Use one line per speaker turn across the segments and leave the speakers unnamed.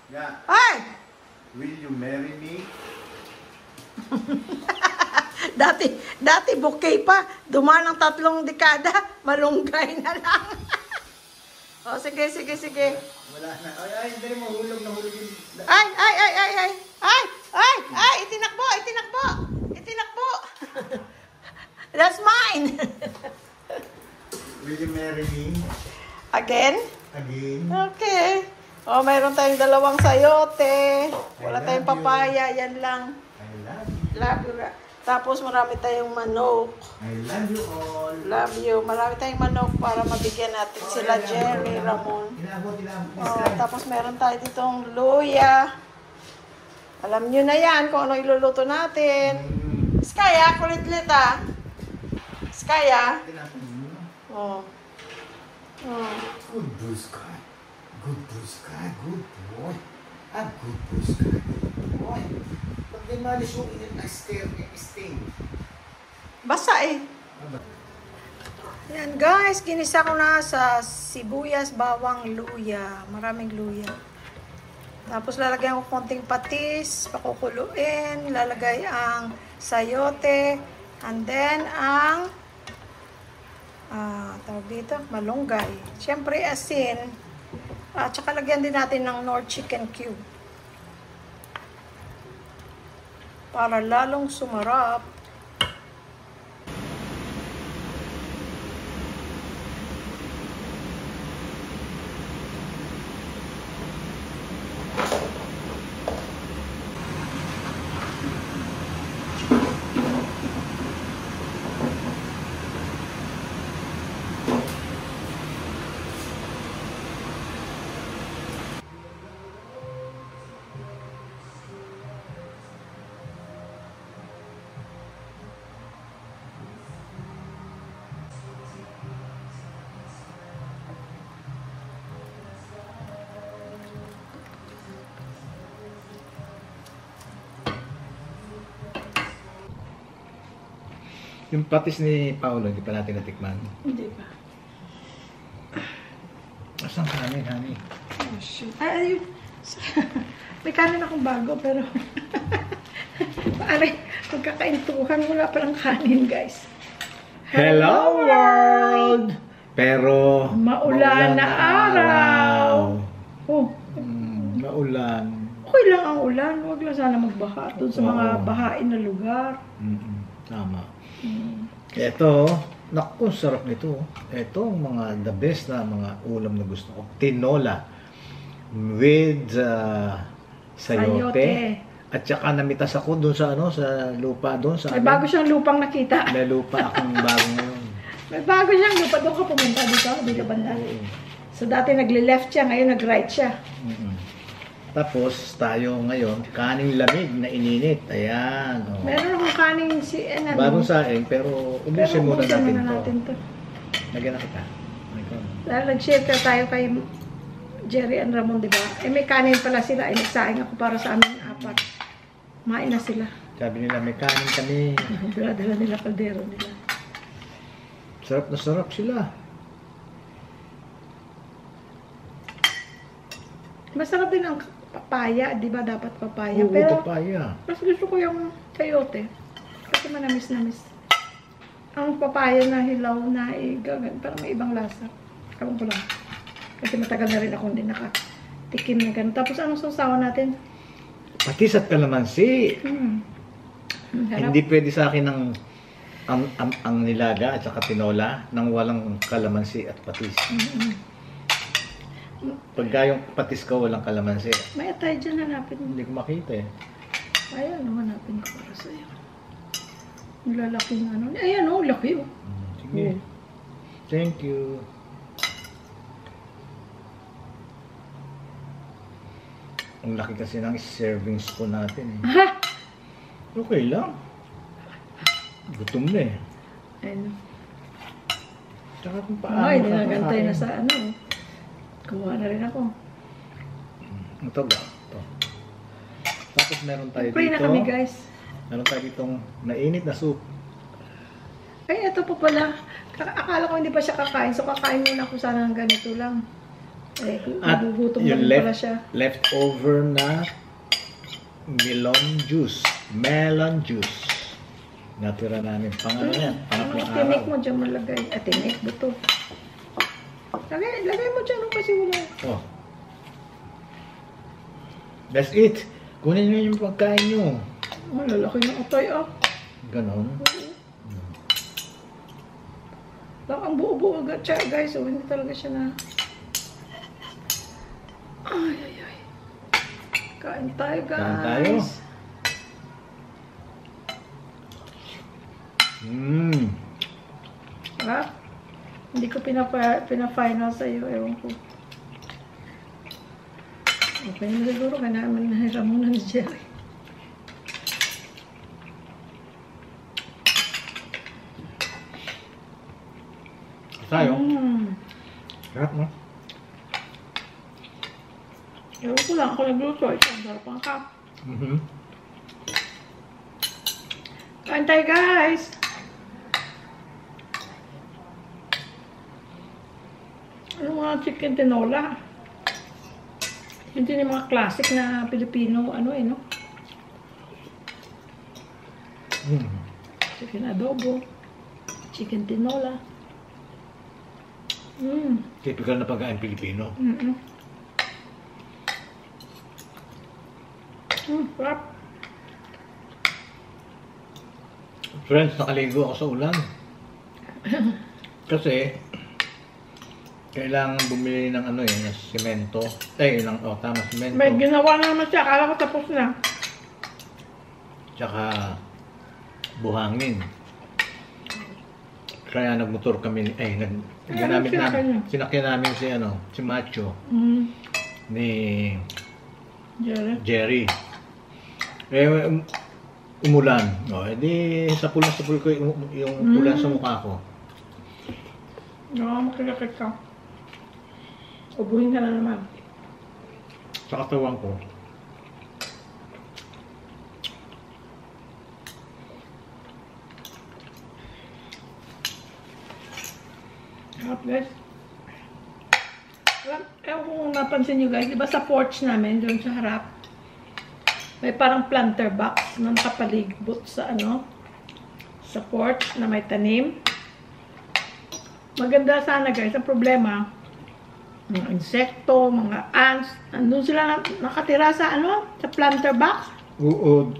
Yeah.
Ay!
Will you marry me?
Dati bouquet pa. Dumaan ng 3 dekada. Malunggay na lang. O, sige.
Wala na. Ay, hindi mo. Hulog na hulog yun.
Ay! Itinakbo! That's mine!
Will you marry me?
Again?
Again?
Okay. O, mayroon tayong 2 sayote. Wala tayong papaya. Yan lang.
I love you.
Love you. Tapos marami tayong manok.
I love you all.
Love you. Marami tayong manok para mabigyan natin sila Jerry, Ramon.
Inabot.
Tapos meron tayo ditong luya. Alam nyo na yan kung ano iluluto natin. Skaya, kulit-lit ah. Skaya. Oh.
Good blue sky. Good blue sky. Good boy. Good blue sky. Good boy. Pag di malis yung sting.
Basa eh. Yan guys, ginisa ko na sa sibuyas, bawang, luya. Maraming luya. Tapos lalagyan ko konting patis, pakukuluin, lalagay ang sayote, and then ang tawag dito, malunggay. Siyempre asin. At saka lagyan din natin ng Knorr chicken cube. Para lalong sumarap.
Yung patis ni Paolo, hindi pa natin natikman.
Hindi pa.
Asang kanin, honey?
Oh, shoot. Ayun. May kanin akong bago, pero pare, magkakaintuhan, wala palang kanin, guys.
Hello world! Pero
Maulan na araw. Oh,
maulan.
okay lang ang ulan. Huwag lang sana magbaha doon sa mga bahain na lugar.
Tama. Ito, naku, sarap nito. Ito, mga the best na mga ulam na gusto ko. Tinola with sayote. At saka namitas ako doon sa sa lupa doon sa
May bago siyang lupang nakita.
May lupa akong bago ngayon.
May bago siyang lupa. Doon ka pumunta dito banda. So dati nagle-left siya, ngayon nag-right siya.
Tapos tayo ngayon, kaning lamig na ininit. Ayan. Oh.
Meron akong kaning
bagong saing, pero ubusin muna natin to. Lagyan na kita.
Dahil nag-share tayo kay Jerry and Ramon, di ba? Eh may kanin pala sila. Eh nagsaing ako para sa amin 4. Main na sila.
Sabi nila, may kanin kami.
Dala nila kaldero nila.
Sarap na sarap sila.
Masarap din ang papaya, di ba? Dapat papaya.
Oo,
pero
papaya.
mas gusto ko yung sayote. Kasi manamis-namis. Ang papaya na hilaw na parang may ibang lasa. Ewan ko lang. Kasi matagal na rin ako hindi nakatikim na ganun. Tapos anong sausawan natin?
Patis at kalamansi. Hindi pwede sa akin ang nilaga at saka tinola nang walang kalamansi at patis. Pagka yung patis ko walang kalamansi.
May tayo dyan, hanapin mo.
Hindi ko makita eh.
Ayan, hanapin ko para sa'yo. Ang lalaking ano. Ayan o, laki o.
Sige. Thank you. Ang laki kasi ng serving spoon natin eh.
Ha?
Okay lang. Gutom na eh.
Ayun.
Tsaka kung paano
Ay, dinagantay na sa ano. Kuha na rin ako.
Ito ba? Ito. Tapos meron tayo
Pray
dito.
na kami guys.
Meron tayo ditong nainit na soup.
Ay, ito po pala. Akala ko hindi pa siya kakain. So, kakain muna ako sana ng ganito lang. Eh,
At
nagugutom
yung
na rin pala siya.
leftover na melon juice. Natira namin pang ano yan, pang
Tinik
araw.
mo dyan malagay. Tinik, buto. Lagay mo dyan kasi wala.
Oh. That's it. Kunin nyo yung pagkain nyo.
Malalaki na atay
Ganon.
Lang ang buo-buo agad siya guys. So, hindi talaga siya na. Ay. Kain tayo guys.
Kain tayo.
Hindi ko pina-final sa'yo. Ewan ko. Okay na siguro. Kaya naman nahiram muna ni Jerry.
Tayo. Sarap, no?
Ewan ko lang. Ako nagluto. Isang sarap ang kap. Kain tayo guys. Ano mga chicken tinola? Hindi yung mga classic na Pilipino, no? Chicken adobo, chicken tinola.
Typical na pagkain Pilipino.
Sarap.
Friends, nakaligo ako sa ulan. Kasi, kailangan bumili ng ano ng semento. Tama, semento.
May ginawa na naman siya. Akala ko tapos na.
Tsaka, buhangin. Kaya nagmotor kami, sinakyan namin si Macho, ni Jerry. Umulan. Edi sapul ko yung ulan sa mukha ko.
Makikakit ka. Ubuhin ka na naman.
Sa katawan ko.
Sarap guys. Ewan kung napansin nyo guys, diba sa porch namin, doon sa harap, may parang planter box na nakapaligbot sa sa porch na may tanim. Maganda sana guys. Ang problema, mga insekto, mga ants, nandun sila nakatira sa sa planter box.
Uod.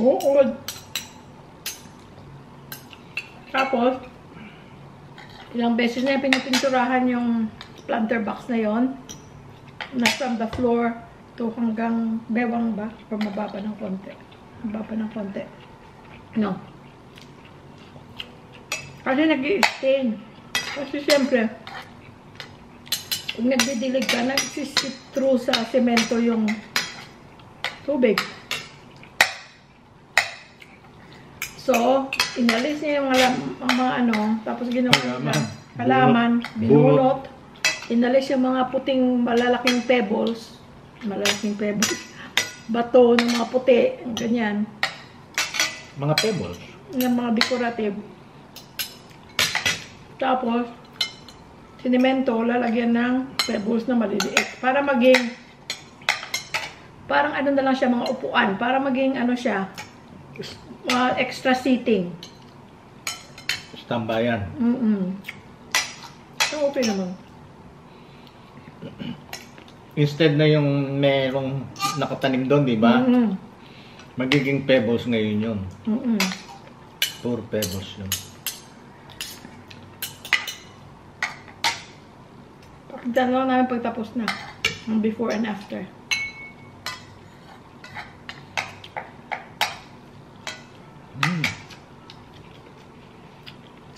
Uod. Tapos, ilang beses na yung pinapinturahan yung planter box na yon, na from the floor to hanggang bewang ba? O mababa ng konti. Mababa ng konti. No. Kasi nag-i-stain. Kasi siyempre, kung nagdidilig ka, nagsisip through sa semento yung tubig. So, inalis niya yung mga tapos ginawa niya halaman, binulot. Inalis yung mga puting malalaking pebbles, bato ng mga puti, ganyan.
Mga pebbles?
Yung mga decorative. Tapos, sinemento, lalagyan ng pebbles na maliliit. Para maging, parang na lang siya, mga upuan. Para maging siya, mga extra seating.
Tambayan.
So, okay naman.
Instead na yung merong nakatanim doon, di ba? Magiging pebbles ngayon yun. Pure pebbles yun.
Pakita lang namin pagtapos na. Before and after.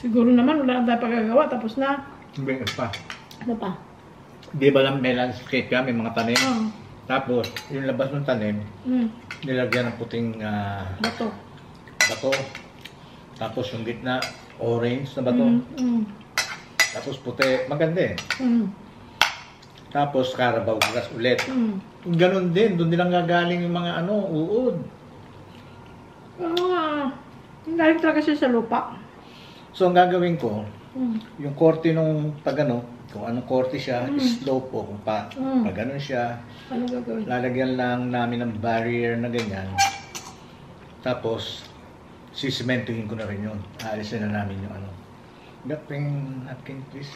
Siguro naman wala na tayo pagkagawa. Tapos na.
Hindi pa.
Ano pa?
Di ba lang may landscape ka, may mga tanim? Tapos, yung labas ng tanim, nilagyan ng puting
bato.
Tapos yung gitna, orange na bato. Tapos puti, maganda eh. Tapos Carabao grass ulit. Ganon din, doon nilang gagaling yung mga uod.
Galing talaga siya sa lupa.
So ang gagawin ko, yung korte nung kung anong korte siya, slope o kung pa ganun siya.
Ano gagawin?
Lalagyan lang namin ng barrier na ganyan. Tapos, sisimentuhin ko na rin yun. Aalisin na namin yung ano. Gaping napkin, please.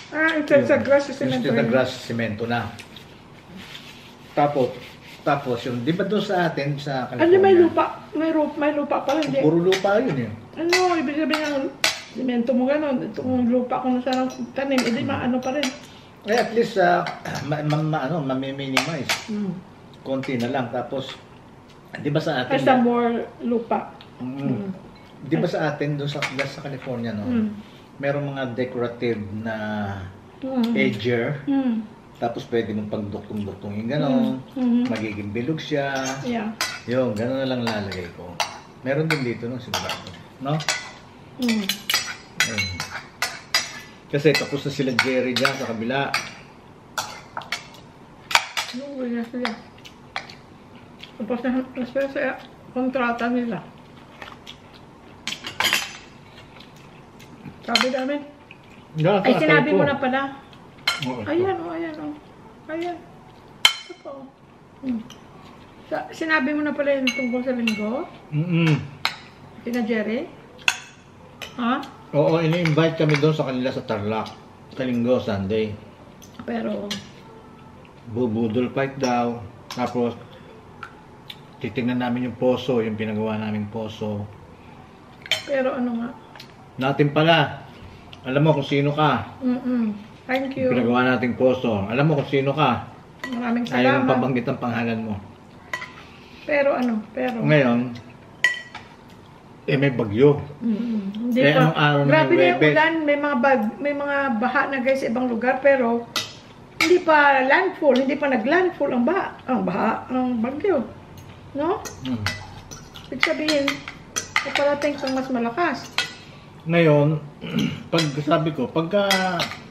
Instead sa grass,
Instead na grass, simento na. Tapos yung, di ba doon sa atin, sa California?
Ano, may lupa pala, hindi.
Puro lupa yun eh.
Ano, ibig sabihin ng simento mo gano'n, itong lupa kung saan tanim, hindi maano pa rin.
Eh, at least, mami-minimize. Konti na lang. Tapos, di ba sa atin?
Basta more lupa.
Di ba sa atin, doon sa California, no? Merong mga decorative na edger. Tapos pwede mong pagduktong-duktongin gano'n. Magiging bilog siya.
Yeah.
Yung, gano'n na lang lalagay ko. Meron din dito, no? Sigurado. No? Ayun. Kasi tapos na sila Jerry dyan sa kabila.
Uwi na sila. Tapos na sila sa kontrata nila. Sabi namin. Ay, sinabi mo na pala. Ayan o, ayan o. Ayan. Ito po. Sinabi mo na pala yung tungkol sa linggo? Sina Jerry? Ha?
Oo, ini-invite kami doon sa kanila sa Tarlac. Sa linggo, Sunday.
Pero,
Bubudol fight daw. Tapos, titignan namin yung poso, yung pinagawa naming poso.
pero ano nga?
Natin pala. Alam mo kung sino ka.
Thank you.
Pinagawa nating poso. Alam mo kung sino ka.
Maraming
Ayaw
salamat.
pabanggit ang pangalan mo.
Pero,
Ngayon, may bagyo.
hindi
Eh,
pa.
anong araw na
Grabe
yung
na yung
Webes?
ulan, may mga baha na guys sa ibang lugar, pero hindi pa landfall, hindi pa nag-landfall ang bagyo. No? Ibig sabihin, parating pang mas malakas.
Ngayon, pag sabi ko, pagka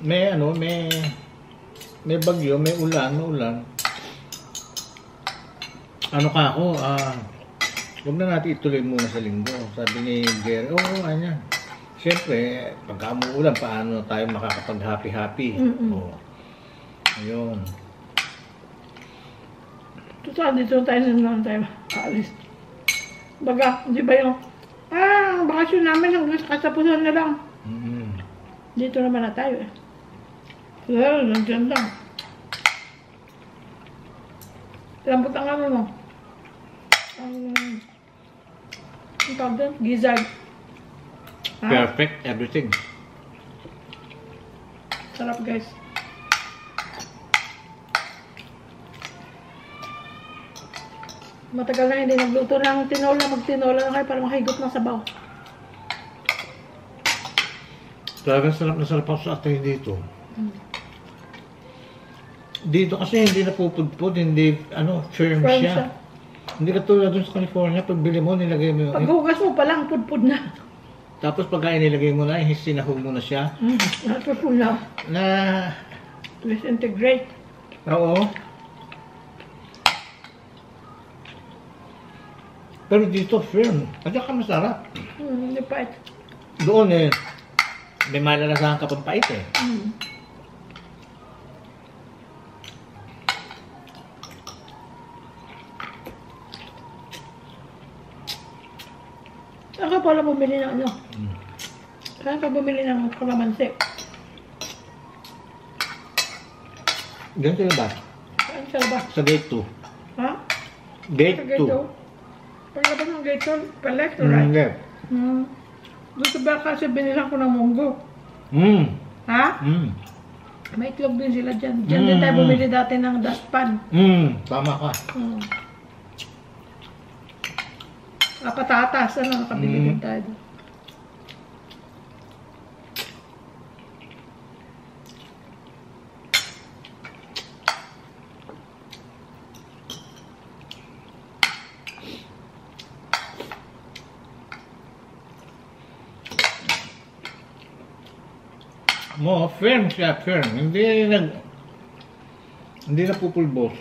may bagyo, may ulan, ano ka ako, huwag na natin ituloy muna sa linggo. Sabi ni Jerry, ano. Siyempre, pagka umuulan, paano tayo makakapag-happy-happy? Ayun.
Total, dito tayo tayo alis. Baga, di ba yung, bakasyon namin hanggang sa kasapusan na lang. Dito naman na tayo eh. Well, nandiyan lang. Lambot ang ano no? Ang tawag doon? Gizzard.
Perfect, everything.
Sarap guys. Matagal na hindi nagluto ng tinola. Magtinola na kayo para makahigot ng sabaw.
Talagang sarap na sarap ako sa atay dito. Dito kasi hindi napupudpud, hindi firm siya. Hindi katulad dun sa California, pag bili mo, nilagay mo yung...
Paghugas mo pa lang, pudpud na.
Tapos pagka inilagay mo na, sinahog mo na siya.
Pudpud na.
Na...
Disintegrate.
Oo. Pero dito, firm. At saka masarap.
Hindi pa ito.
Doon may malalasahan ka pang pait eh.
Saan ka pala bumili ng ano? Saan ka bumili ng kalamansi?
Diyan sa labas.
Saan sa labas?
Sa gate 2.
Ha?
Gate
Sa
2.
gate 2? Paglabas ng gate 2, pa left or right?
Left.
Doon sa baka kasi binilang ko ng munggo. Ha? May itlog din sila dyan. Diyan din tayo bumili dati ng dustpan.
Tama ka.
Patatas, nakabili din tayo doon.
Firm siya, firm. Hindi na pupulbos.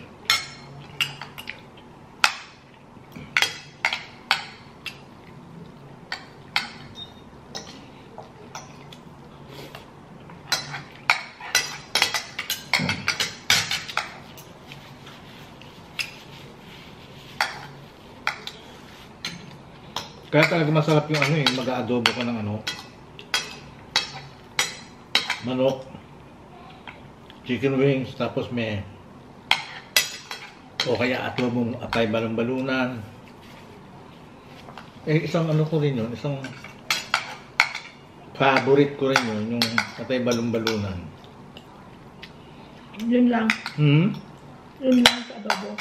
Kaya talaga masarap yung ano eh, mag-aadobo ka ng ano, manok, chicken wings, tapos may, o kaya adobong atay balon-balunan. Eh, isang ano ko rin yun, isang favorite ko rin yun, yung atay balon-balunan.
Yun lang. Yun lang sa adobo.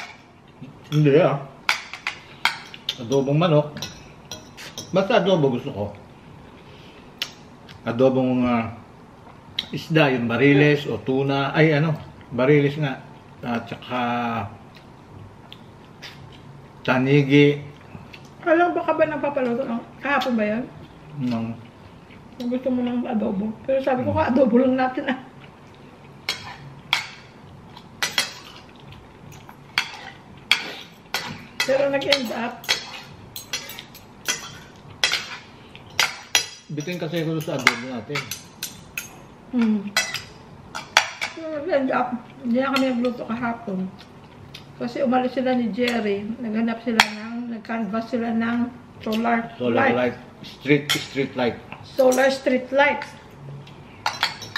Hindi ah. Adobong manok. Basta adobo gusto ko. Adobong isda, yung bariles o tuna. Ay ano, bariles nga. At saka tanigi.
Alam ba ka ba nagpapaluto ng kahapon ba yan? Kung gusto mo ng adobo. Pero sabi ko adobo lang natin ah. Pero nag-end up.
Bitin kasi ako sa adobo natin.
So, nag-end up. Hindi na kami nagluto kahapon. Kasi umalis sila ni Jerry. Naghanap sila nag-canvas sila ng solar light.
Street light.
Solar street lights.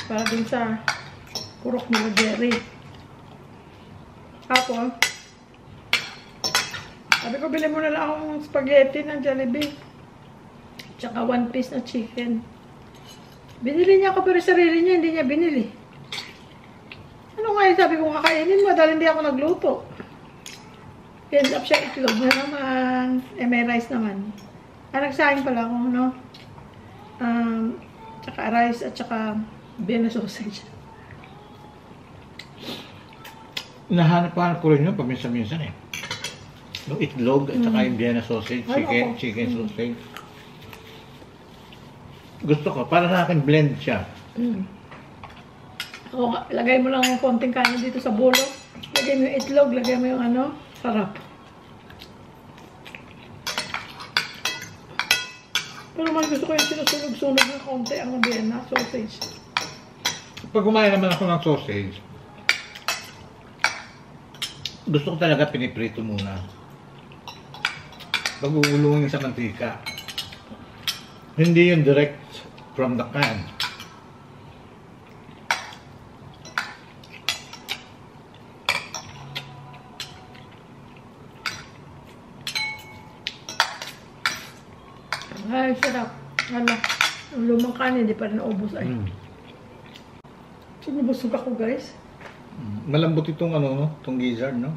Para din sa purok nila Jerry. Tapos, sabi ko, bili mo na lang akong spaghetti ng Jollibee. Tsaka 1 piece na chicken. Binili niya ako pero sarili niya, hindi niya binili. Ano nga yung sabi ko, kakainin mo dahil hindi ako nagluto. End up siya itlog na naman. May rice naman. Nagsaing pala ako, no? Tsaka rice at tsaka Vienna sausage.
Nahanap ko rin yun paminsan-minsan eh. Yung itlog at saka yung Vienna sausage, chicken sausage. Gusto ko, para sa akin blend siya.
O, lagay mo lang yung konting kanin dito sa bulo. Lagay mo yung itlog, lagay mo yung ano, sarap. Pero man gusto ko yung sinusunog-sunog ng konti ang Vienna sausage.
Pag kumain naman ako ng sausage, gusto ko talaga piniprito muna. Pag-uulungin sa mantika. Hindi yung direct from the can.
Ay, sarap. Hala, ang lumang kanin, hindi pa rin naubos ay. Sinubusog ako, guys.
Malambot itong ano, no? Itong gizzard, no?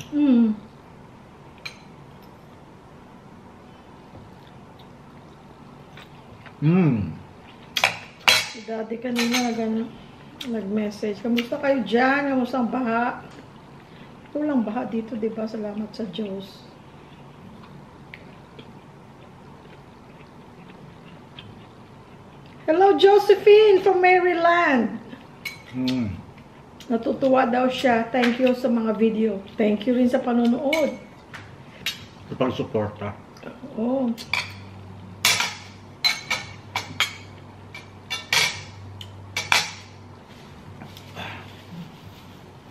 Si Daddy kanina nag-message. Kamusta kayo dyan? Kamusta ang baha? Ito lang baha dito, diba? Salamat sa Diyos. Hello, Josephine from Maryland. Natutuwa daw siya. Thank you sa mga video. Thank you rin sa panonood.
Sa pag-suporta.
Oh.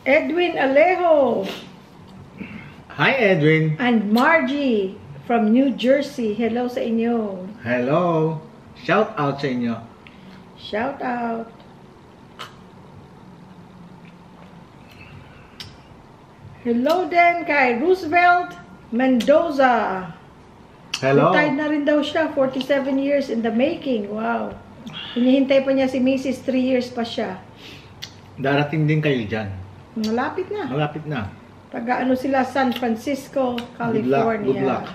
Edwin Alejo.
Hi, Edwin.
And Margie from New Jersey. Hello sa inyo.
Hello. Shout out sa inyo.
Shout out. Hello din kay Roosevelt Mendoza.
Hello.
Retired na rin daw siya. 47 years in the making. Wow. Hinihintay pa niya si Mrs. 3 years pa siya.
Darating din kayo dyan.
Malapit na.
Malapit na.
Taga-ano sila, San Francisco, California.
Good luck.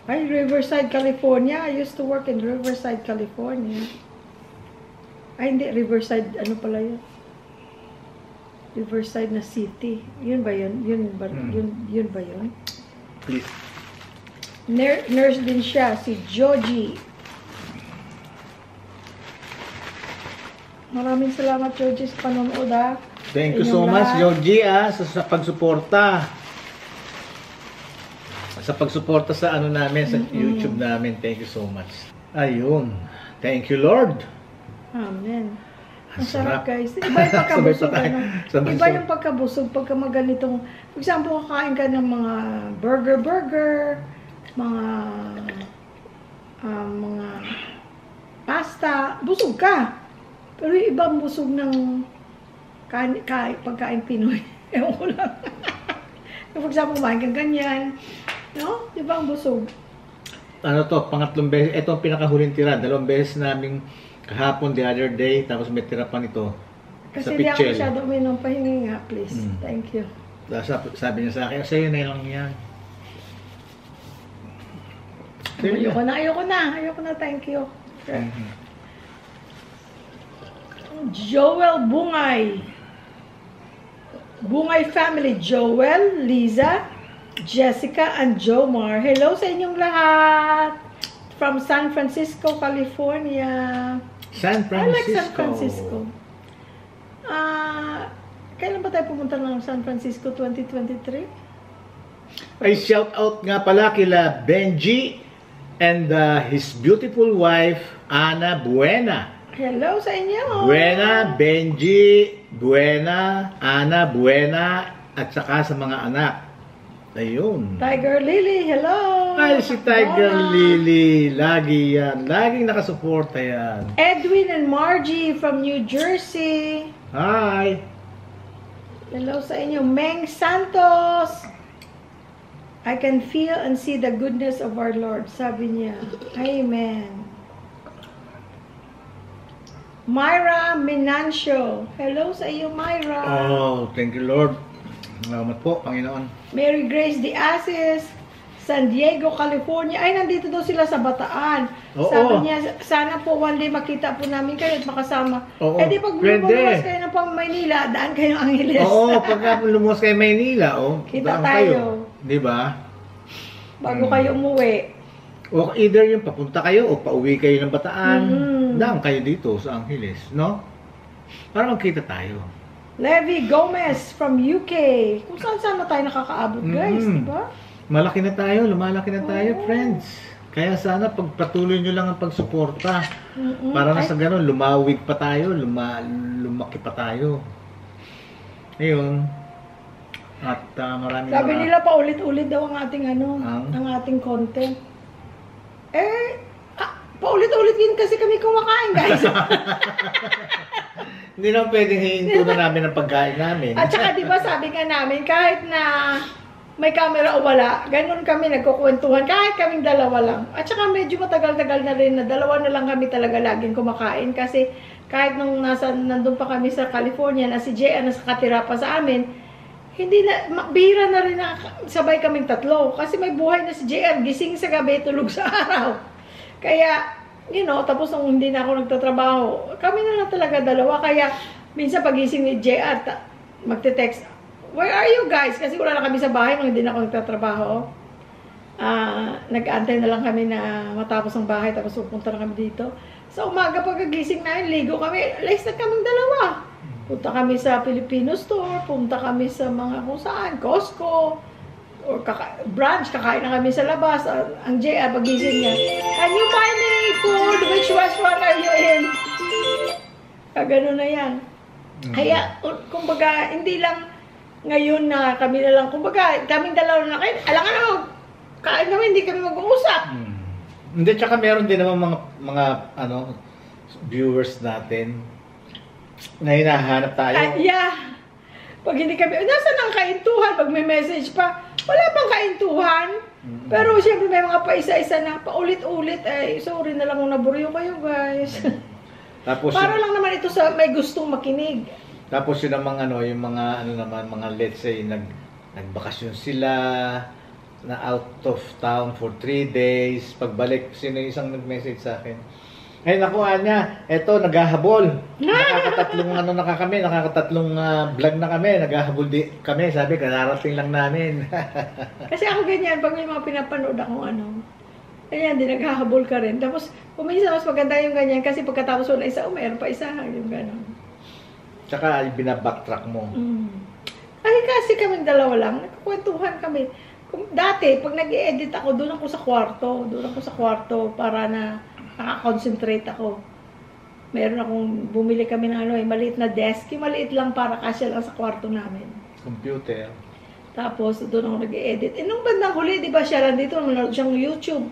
Ay, Riverside, California. I used to work in Riverside, California. Ay, hindi. Riverside, ano pala yun? Riverside na city. Yun ba yun? Yun ba yun?
Please.
Nurse din siya, si Joji. Maraming salamat, Joji, sa panonood, ha.
Thank you so much, Joji, sa pagsuporta. Sa pagsuporta sa ano namin, sa YouTube namin. Thank you so much. Ayun. Thank you, Lord.
Amen. Ang sarap,
sarap.
guys. Iba yung pagkabusog.
Sabay pa tayo.
ano?
Sabay
Iba yung pagkabusog pagka maganitong, for example, kakain ka ng mga burger, mga pasta, busog ka. Pero yung ibang busog ng pagkain Pinoy, ewan ko lang. For example, kumain ka ganyan, no? Di ba ang busog?
Ano to, pangatlong beses, ito ang pinakahuling tira. 2 beses namin kahapon, the other day, tapos may tira pa nito.
Kasi
sa
hindi ako
pichel.
masyado uminom, pahingi nga, please.
Mm.
Thank you.
Sabi niya sa akin, sa'yo na lang yan. Sa'yo
Ayoko na, thank you. Okay.
Mhm.
Joel Bungay. Bungay family, Joel, Liza, Jessica, and Jomar. Hello sa inyong lahat. From San Francisco, California.
San Francisco.
I like San Francisco. Kailan ba tayo pumunta ng San Francisco? 2023?
Ay, shout out nga pala kila Benji and his beautiful wife, Ana Buena.
Hello sa inyo.
Buena, Benji, Buena, Ana Buena, at saka sa mga anak. Ayun.
Tiger Lily, hello.
Ay, si Tiger
Mona.
Lily. Lagi yan. Laging nakasuporta yan.
Edwin and Margie from New Jersey.
Hi.
Hello sa inyo. Meng Santos. I can feel and see the goodness of our Lord. Sabi niya. Amen. Myra Minancio. Hello sa iyo, Myra.
Oh, thank you, Lord. Salamat po, Panginoon.
Mary Grace Diazis. San Diego, California. Ay, nandito daw sila sa Bataan.
Oo.
Sabi niya, sana po one day makita po namin kayo at makasama.
Oo.
Eh di pag
Pwede.
lumuwas kayo ng pang Maynila, daan kayo ang Angeles.
Oo, pagka lumuwas kayo Maynila,
Kita
daan
tayo.
kayo. Di ba?
Bago kayo umuwi.
O either yung papunta kayo o pauwi kayo ng Bataan,
Mhm.
daan kayo dito sa Angeles, no? Para magkita tayo.
Levi Gomez from UK. Kung saan na tayo nakakaabot, guys,
Mhm.
di ba?
Malaki na tayo, lumalaki na tayo,
Oo.
friends. Kaya sana pagpatuloy nyo lang ang pagsuporta.
Mm-mm.
Para na
Ay,
sa ganun, lumawig pa tayo, lumaki pa tayo. Ayun. At maraming
sabi nila paulit-ulit daw ang ating
Ang
ating content. Paulit-ulit din kasi kami kumakain, guys.
Hindi naman pwedeng hihinto na namin ang pagkain namin.
At saka, di ba, sabi nga namin, kahit na may camera o wala, ganun kami nagkukwentuhan, kahit kaming dalawa lang. At saka medyo matagal-tagal na rin na dalawa na lang kami talaga laging kumakain kasi kahit nung nandun pa kami sa California na si Jay nakatira pa sa amin, hindi na, bihira na rin na sabay kaming tatlo. Kasi may buhay na si JR, gising sa gabi, tulog sa araw. Kaya, tapos nung hindi na ako nagtatrabaho, kami na lang talaga dalawa. Kaya, minsan pagising ni JR, magte-text, "Where are you guys?" Kasi wala na kami sa bahay nung hindi na ako nagtatrabaho. Nag-aantay na lang kami na matapos ang bahay, tapos pupunta na kami dito. Sa umaga pagkagising namin, ligo kami, alis na kaming dalawa. Punta kami sa Filipino store, punta kami sa mga kung saan, Costco, or brunch, kakain na kami sa labas. Ang JR, pagising niya, "Can you buy me food? Which restaurant are you in?" Gano'n na yan. Kaya, kumbaga, hindi lang ngayon na kami na lang, kumbaga, kaming dalawa na kain, alam nga kain kami, hindi kami mag-uusap.
Hindi, tsaka meron din naman mga viewers natin na hinahanap tayo.
Yeah. Pag hindi kami, nasaan ang kaintuhan? Pag may message pa, wala pang kaintuhan. Pero siyempre may mga paisa-isa na paulit-ulit. Ay, sorry na lang kung naburyo kayo, guys.
Tapos
Para lang naman ito sa may gustong makinig.
Tapos yun namang yung mga mga let's say nagbakasyon sila na out of town for 3 days. Pagbalik, sino yung isang nag-message sa akin? Ay, nakuha niya. Eto, naghahabol. Nakakatatlong vlog na kami. Naghahabol kami. Sabi, kararating lang namin.
Kasi ako ganyan, pag may mga pinapanood akong ayan, din naghahabol ka rin. Tapos, kuminsan mas maganda yung ganyan kasi pagkatapos wala isa, meron pa isa. Yung gano'n.
Tsaka, binabacktrack mo.
Ay, kasi kaming dalawa lang. Nagkukwentuhan kami. Dati, pag nag-i-edit ako, doon ako sa kwarto. Para na nakakonsentrate ako. meron akong, bumili kami ng maliit na desk. Yung maliit lang para kasya lang sa kwarto namin.
Computer.
Tapos, doon ako nag-edit. Nung bandang huli, di ba siya lang dito, manood siyang YouTube.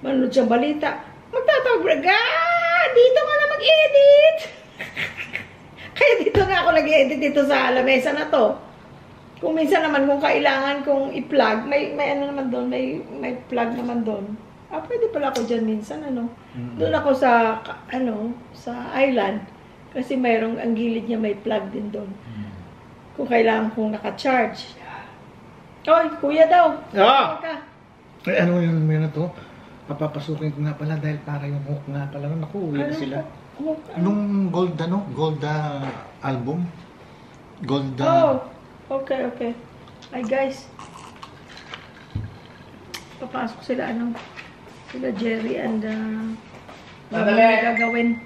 Manood siyang balita. Magtatawag, dito ka na mag-edit! Kaya dito nga ako nag-edit dito sa lamesa na to. Kung minsan naman, kung kailangan kong i-plug, may ano naman doon, may plug naman doon. Pwede pala ako dyan minsan, Doon ako sa, sa island. Kasi mayroong, ang gilid niya may plug din doon. Kung kailangan kong naka-charge. Oy, kuya daw.
Ay, ano yun na to? Papapasukin ko nga pala dahil para yung hook nga pala. Naku, uwi na sila. Anong gold, gold album? Gold,
okay. Ay, guys. Papasok sila, sila Jerry and, gagawin.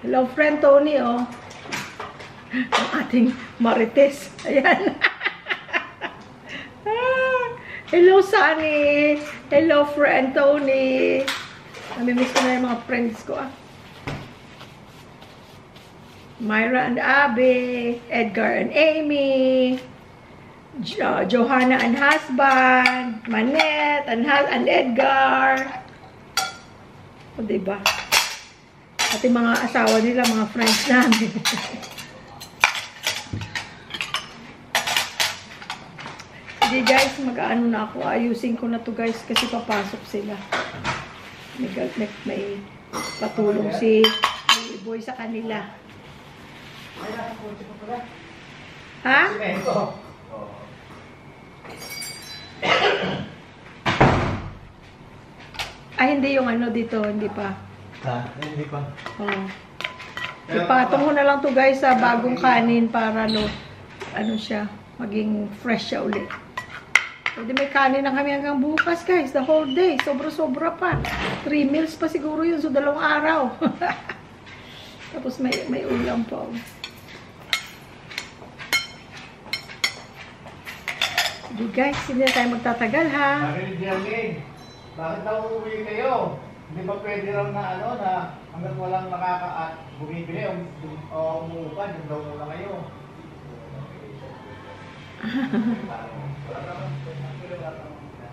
Hello, friend Tony, Ang ating Marites. Ayan. Hello, Sunny. Hello, friend Tony. Namimiss ko na yung mga friends ko, Myra and Abby, Edgar and Amy, Johanna and husband, Manette and Edgar. O, diba? At yung mga asawa nila, mga friends namin. Sige guys, mag-ano na ako. Ayusin ko na to guys kasi papasok sila. May patulong si Boy sa kanila. Ha? Hindi yung dito, hindi pa.
Hindi pa.
Ipatong mo na lang to guys sa bagong kanin para siya, maging fresh siya ulit. Pwede may kanin na kami hanggang bukas guys, the whole day. Sobra-sobra pa. 3 meals pa siguro yun, so 2 araw. Tapos may ulam pa. Sige guys, hindi na tayo magtatagal ha.
Bakit daw uuwi kayo? Hindi ba pwede raw na na hanggang walang bumibili o umuupan, yung daw muna kayo.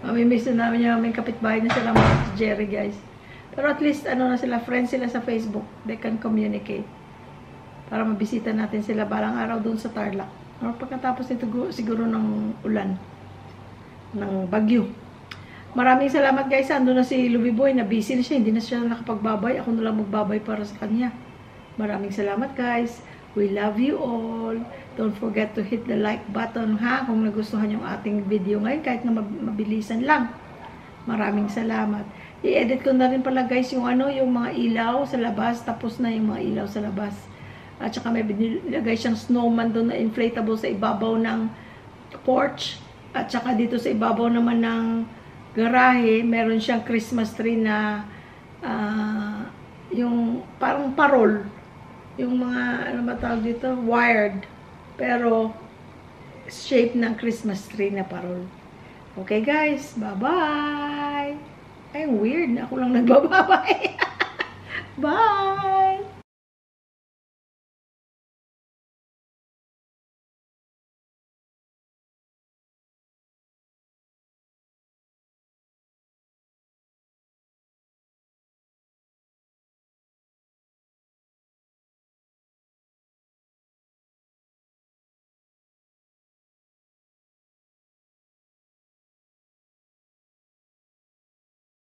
Mamimiss na namin yung aming kapitbahay na sila mga Jerry guys. Pero at least na sila, friends sila sa Facebook. They can communicate. Para mabisita natin sila balang araw doon sa Tarlac. Or pagkatapos nito siguro ng ulan. Ng bagyo. Maraming salamat guys. Ando na si Luby Boy. Na busy na siya. Hindi na siya nakapagbabay. Ako na lang magbabay para sa kanya. Maraming salamat guys. We love you all. Don't forget to hit the like button ha. Kung nagustuhan yung ating video ngayon. Kahit na mabilisan lang. Maraming salamat. I-edit ko na rin pala guys yung yung mga ilaw sa labas. Tapos na yung mga ilaw sa labas. At saka may binilagay siyang snowman doon na inflatable sa ibabaw ng porch. At saka dito sa ibabaw naman ng garahe, meron siyang Christmas tree na yung parang parol. Yung mga, ba tawag dito? Wired. Pero, shape ng Christmas tree na parol. Okay guys, bye-bye! Ay, weird. Ako lang nagbababay. Bye!